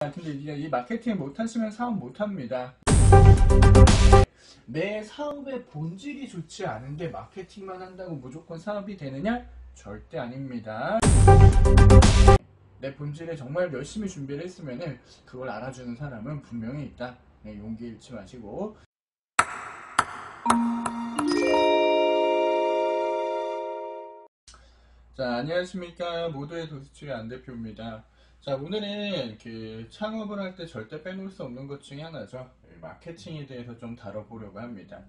근데 이제 이 마케팅 못하시면 사업 못합니다. 내 사업의 본질이 좋지 않은데 마케팅만 한다고 무조건 사업이 되느냐? 절대 아닙니다. 내 본질에 정말 열심히 준비를 했으면 그걸 알아주는 사람은 분명히 있다. 네, 용기 잃지 마시고. 자, 안녕하십니까. 모두의 도수출의 안대표입니다. 자, 오늘은 창업을 할 때 절대 빼놓을 수 없는 것 중에 하나죠. 마케팅에 대해서 좀 다뤄보려고 합니다.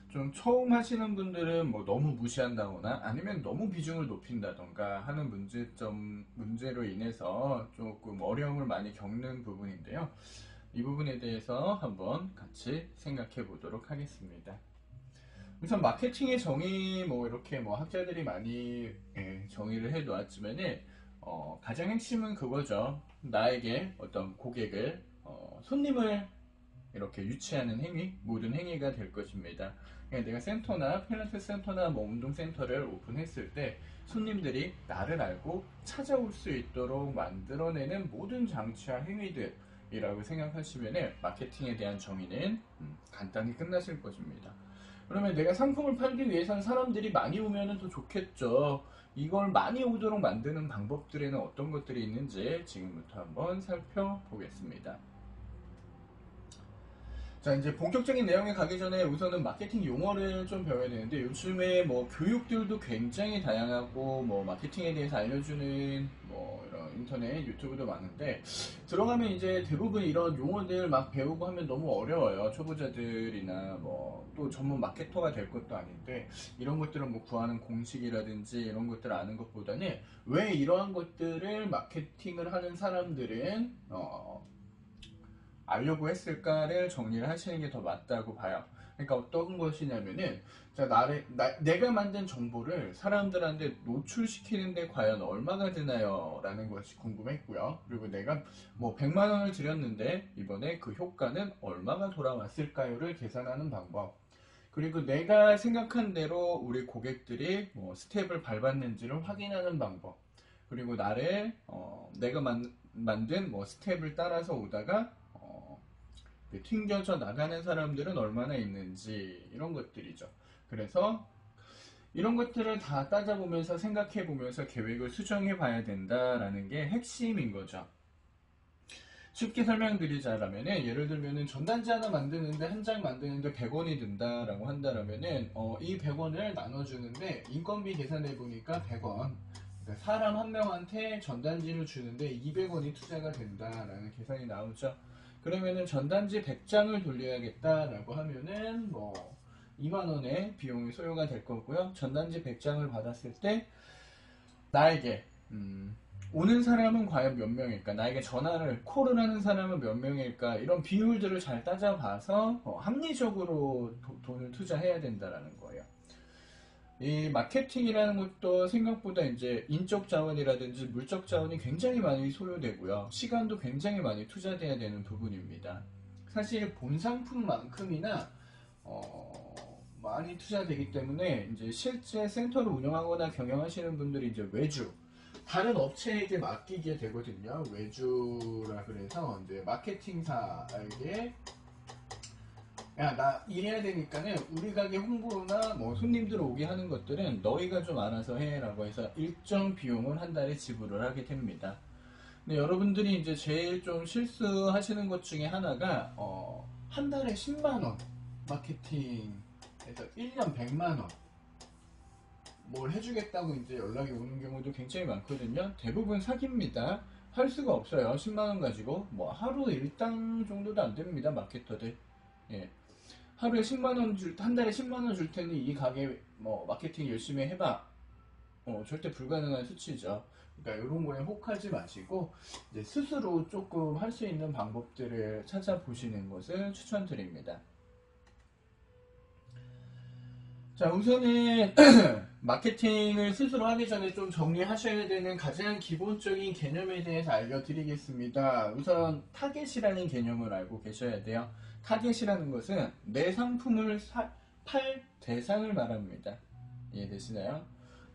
좀 처음 하시는 분들은 뭐 너무 무시한다거나 아니면 너무 비중을 높인다던가 하는 문제로 인해서 조금 어려움을 많이 겪는 부분인데요. 이 부분에 대해서 한번 같이 생각해 보도록 하겠습니다. 우선 마케팅의 정의 이렇게 학자들이 많이 정의를 해 놓았지만은 가장 핵심은 그거죠. 나에게 어떤 고객을 손님을 이렇게 유치하는 행위, 모든 행위가 될 것입니다. 그러니까 내가 센터나 필라테스 센터나 운동센터를 오픈했을 때 손님들이 나를 알고 찾아올 수 있도록 만들어내는 모든 장치와 행위들이라고 생각하시면 마케팅에 대한 정의는 간단히 끝나실 것입니다. 그러면 내가 상품을 팔기 위해서는 사람들이 많이 오면 더 좋겠죠. 이걸 많이 오도록 만드는 방법들에는 어떤 것들이 있는지 지금부터 한번 살펴보겠습니다. 자, 이제 본격적인 내용에 가기 전에 우선은 마케팅 용어를 좀 배워야 되는데, 요즘에 교육들도 굉장히 다양하고 마케팅에 대해서 알려주는 이런 인터넷 유튜브도 많은데, 들어가면 이제 대부분 이런 용어들 막 배우고 하면 너무 어려워요. 초보자들이나 또 전문 마케터가 될 것도 아닌데, 이런 것들은 구하는 공식이라든지 이런 것들을 아는 것보다는 왜 이러한 것들을 마케팅을 하는 사람들은 알려고 했을까를 정리를 하시는 게 더 맞다고 봐요. 그러니까 어떤 것이냐면은, 내가 만든 정보를 사람들한테 노출시키는데 과연 얼마가 드나요? 라는 것이 궁금했고요. 그리고 내가 100만 원을 들였는데 이번에 그 효과는 얼마가 돌아왔을까요를 계산하는 방법. 그리고 내가 생각한 대로 우리 고객들이 스텝을 밟았는지를 확인하는 방법. 그리고 내가 만든 스텝을 따라서 오다가 튕겨져 나가는 사람들은 얼마나 있는지, 이런 것들이죠. 그래서 이런 것들을 다 따져보면서 생각해보면서 계획을 수정해 봐야 된다라는 게 핵심인 거죠. 쉽게 설명드리자면, 예를 들면 전단지 하나 만드는데, 한 장 만드는데 100원이 든다라고 한다면은 이 100원을 나눠주는데 인건비 계산해 보니까 100원, 그러니까 사람 한 명한테 전단지를 주는데 200원이 투자가 된다라는 계산이 나오죠. 그러면은 전단지 100장을 돌려야겠다라고 하면은 2만원의 비용이 소요가 될 거고요. 전단지 100장을 받았을 때 나에게 오는 사람은 과연 몇 명일까? 나에게 콜을 하는 사람은 몇 명일까? 이런 비율들을 잘 따져봐서 합리적으로 돈을 투자해야 된다라는 거예요. 이 마케팅이라는 것도 생각보다 이제 인적 자원이라든지 물적 자원이 굉장히 많이 소요되고요. 시간도 굉장히 많이 투자돼야 되는 부분입니다. 사실 본 상품만큼이나 많이 투자되기 때문에 이제 실제 센터를 운영하거나 경영하시는 분들이 이제 다른 업체에게 맡기게 되거든요. 외주라 그래서 이제 마케팅사에게, 야, 나 일해야 되니까는 우리 가게 홍보나 손님들 오게 하는 것들은 너희가 좀 알아서 해 라고 해서 일정 비용을 한 달에 지불을 하게 됩니다. 근데 여러분들이 이제 제일 좀 실수하시는 것 중에 하나가 한 달에 10만원 마케팅에서 1년 100만원 뭘 해주겠다고 이제 연락이 오는 경우도 굉장히 많거든요. 대부분 사기입니다. 할 수가 없어요. 10만원 가지고 하루 일당 정도도 안 됩니다. 마케터들. 예. 하루에 10만원 한 달에 10만원 줄 테니 이 가게 마케팅 열심히 해봐. 절대 불가능한 수치죠. 그러니까 이런 거에 혹하지 마시고 이제 스스로 조금 할 수 있는 방법들을 찾아보시는 것을 추천드립니다. 자, 우선은 마케팅을 스스로 하기 전에 좀 정리하셔야 되는 가장 기본적인 개념에 대해서 알려드리겠습니다. 우선 타겟이라는 개념을 알고 계셔야 돼요. 타겟이라는 것은 내 상품을 팔 대상을 말합니다. 이해되시나요?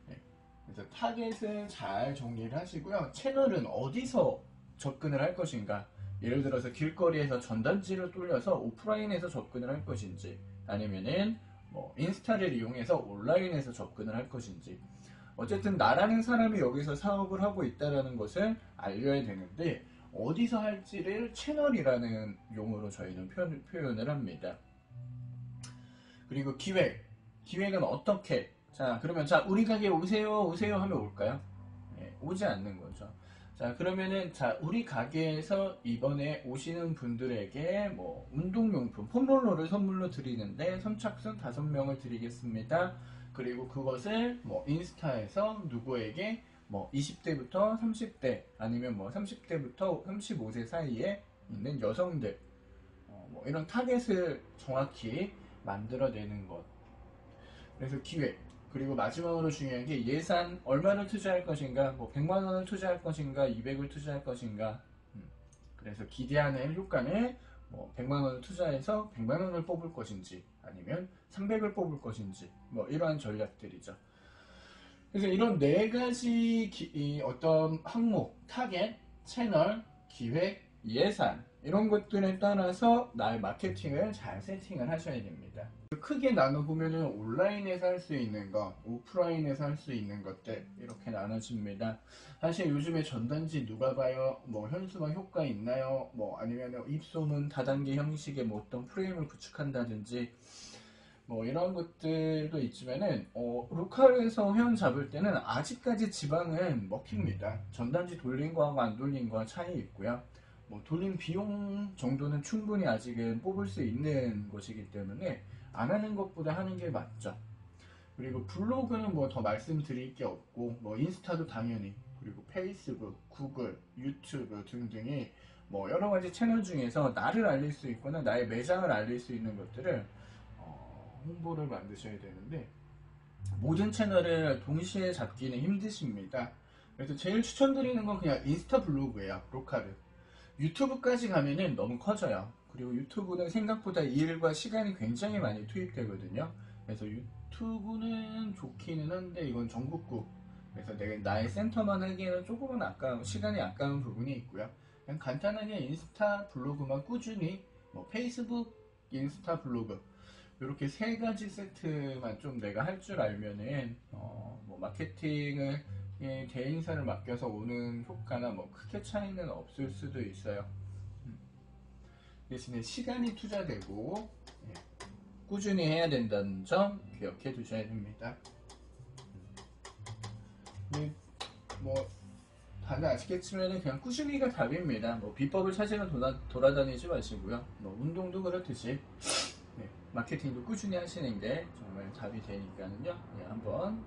네. 그래서 타겟을 잘 정리를 하시고요. 채널은 어디서 접근을 할 것인가, 예를 들어서 길거리에서 전단지를 돌려서 오프라인에서 접근을 할 것인지, 아니면은 뭐 인스타를 이용해서 온라인에서 접근을 할 것인지, 어쨌든 나라는 사람이 여기서 사업을 하고 있다는 것을 알려야 되는데, 어디서 할지를 채널이라는 용어로 저희는 표현을 합니다. 그리고 기획은 어떻게? 자, 그러면 자, 우리 가게 오세요 하면 올까요? 네, 오지 않는 거죠. 자, 그러면은 자, 우리 가게에서 이번에 오시는 분들에게 뭐 운동용품 폼롤러를 선물로 드리는데 선착순 5명을 드리겠습니다. 그리고 그것을 뭐 인스타에서 누구에게 뭐 20대부터 30대 아니면 뭐 30대부터 35세 사이에 있는 여성들, 뭐 이런 타겟을 정확히 만들어내는 것. 그래서 기획. 그리고 마지막으로 중요한 게 예산, 얼마를 투자할 것인가, 뭐 100만 원을 투자할 것인가, 200을 투자할 것인가. 그래서 기대하는 효과는 뭐 100만 원을 투자해서 100만 원을 뽑을 것인지, 아니면 300을 뽑을 것인지, 뭐 이러한 전략들이죠. 그래서 이런 네 가지 어떤 항목, 타겟, 채널, 기획, 예산, 이런 것들에 따라서 나의 마케팅을 잘 세팅을 하셔야 됩니다. 크게 나눠보면 온라인에서 할 수 있는 것, 오프라인에서 할 수 있는 것들, 이렇게 나눠집니다. 사실 요즘에 전단지 누가 봐요? 뭐 현수막 효과 있나요? 뭐 아니면 입소문 다단계 형식의 뭐 어떤 프레임을 구축한다든지, 뭐 이런 것들도 있지만은 로컬에서 회원 잡을 때는 아직까지 지방은 먹힙니다. 전단지 돌린 거하고 안 돌린 거와 차이 있고요. 뭐 돌린 비용 정도는 충분히 아직은 뽑을 수 있는 것이기 때문에 안 하는 것보다 하는 게 맞죠. 그리고 블로그는 뭐 더 말씀드릴 게 없고, 뭐 인스타도 당연히, 그리고 페이스북, 구글, 유튜브 등등이 뭐 여러 가지 채널 중에서 나를 알릴 수 있거나 나의 매장을 알릴 수 있는 것들을 홍보를 만드셔야 되는데, 모든 채널을 동시에 잡기는 힘드십니다. 그래서 제일 추천드리는 건 그냥 인스타 블로그예요. 로컬은. 유튜브까지 가면은 너무 커져요. 그리고 유튜브는 생각보다 일과 시간이 굉장히 많이 투입되거든요. 그래서 유튜브는 좋기는 한데 이건 전국구. 그래서 내가 나의 센터만 하기에는 조금은 시간이 아까운 부분이 있고요. 그냥 간단하게 인스타 블로그만 꾸준히, 뭐 페이스북, 인스타 블로그, 이렇게 세 가지 세트만 좀 내가 할 줄 알면은 뭐 마케팅을 대행사를 맡겨서 오는 효과나 뭐 크게 차이는 없을 수도 있어요. 대신에 시간이 투자되고 꾸준히 해야 된다는 점 기억해 두셔야 됩니다. 뭐 다들 아시겠지만 그냥 꾸준히가 답입니다. 뭐 비법을 찾으러 돌아다니지 마시고요. 뭐 운동도 그렇듯이 마케팅도 꾸준히 하시는 게 정말 답이 되니까는요. 한번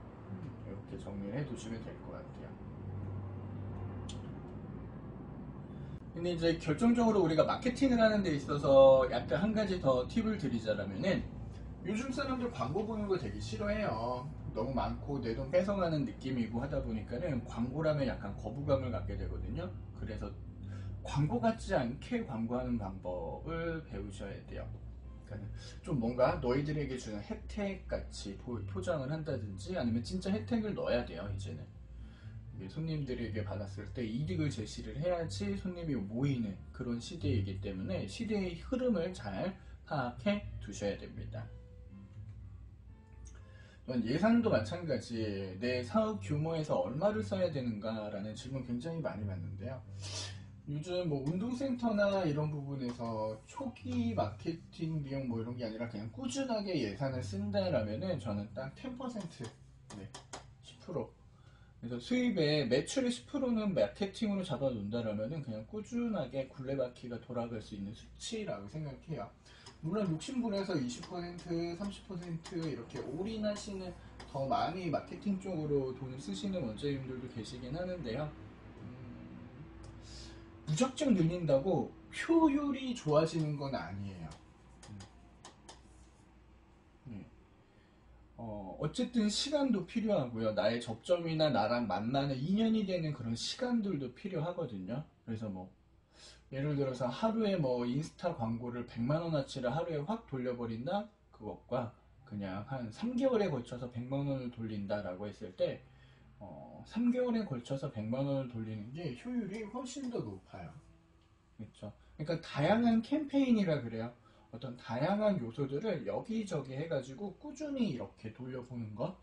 이렇게 정리를 해 두시면 될 것 같아요. 근데 이제 결정적으로 우리가 마케팅을 하는 데 있어서 약간 한 가지 더 팁을 드리자면은, 요즘 사람들 광고 보는 거 되게 싫어해요. 너무 많고 내 돈 뺏어가는 느낌이고 하다 보니까는 광고라면 약간 거부감을 갖게 되거든요. 그래서 광고 같지 않게 광고하는 방법을 배우셔야 돼요. 그러니까 좀 뭔가 너희들에게 주는 혜택 같이 포장을 한다든지, 아니면 진짜 혜택을 넣어야 돼요. 이제는 손님들에게 받았을 때 이득을 제시를 해야지 손님이 모이는 그런 시대이기 때문에 시대의 흐름을 잘 파악해 두셔야 됩니다. 예산도 마찬가지, 내 사업 규모에서 얼마를 써야 되는가라는 질문 굉장히 많이 받는데요. 요즘 뭐 운동센터나 이런 부분에서 초기 마케팅 비용 뭐 이런 게 아니라 그냥 꾸준하게 예산을 쓴다라면은 저는 딱 10%, 10%. 그래서 수입의 매출의 10%는 마케팅으로 잡아놓는다라면은 그냥 꾸준하게 굴레바퀴가 돌아갈 수 있는 수치라고 생각해요. 물론 욕심부려서 20%, 30% 이렇게 올인하시는, 더 많이 마케팅 쪽으로 돈을 쓰시는 원장님들도 계시긴 하는데요. 무작정 늘린다고 효율이 좋아지는 건 아니에요. 어쨌든 시간도 필요하고요. 나의 접점이나 나랑 만나는 인연이 되는 그런 시간들도 필요하거든요. 그래서 뭐 예를 들어서 하루에 뭐 인스타 광고를 100만 원어치를 하루에 확 돌려버린다? 그것과 그냥 한 3개월에 걸쳐서 100만 원을 돌린다라고 했을 때 3개월에 걸쳐서 100만 원을 돌리는 게 효율이 훨씬 더 높아요. 그렇죠? 그러니까 다양한 캠페인이라 그래요. 어떤 다양한 요소들을 여기저기 해가지고 꾸준히 이렇게 돌려보는 것.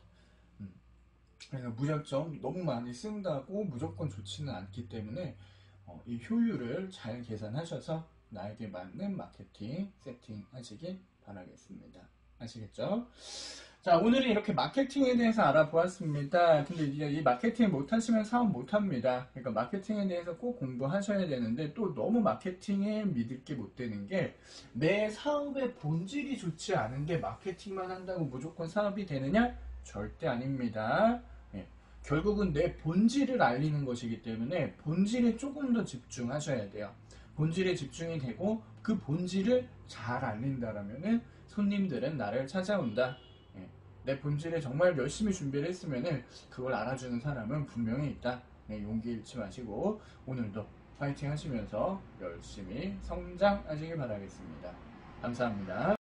음. 그래서 무작정 너무 많이 쓴다고 무조건 좋지는 않기 때문에 이 효율을 잘 계산하셔서 나에게 맞는 마케팅 세팅하시길 바라겠습니다. 아시겠죠? 자, 오늘은 이렇게 마케팅에 대해서 알아보았습니다. 근데 이제 이 마케팅 못하시면 사업 못합니다. 그러니까 마케팅에 대해서 꼭 공부하셔야 되는데 또 너무 마케팅에 믿을 게 못 되는 게 내 사업의 본질이 좋지 않은데 마케팅만 한다고 무조건 사업이 되느냐? 절대 아닙니다. 예. 결국은 내 본질을 알리는 것이기 때문에 본질에 조금 더 집중하셔야 돼요. 본질에 집중이 되고 그 본질을 잘 알린다라면은 손님들은 나를 찾아온다. 예. 내 본질에 정말 열심히 준비를 했으면은 그걸 알아주는 사람은 분명히 있다. 네, 용기 잃지 마시고 오늘도 파이팅 하시면서 열심히 성장하시길 바라겠습니다. 감사합니다.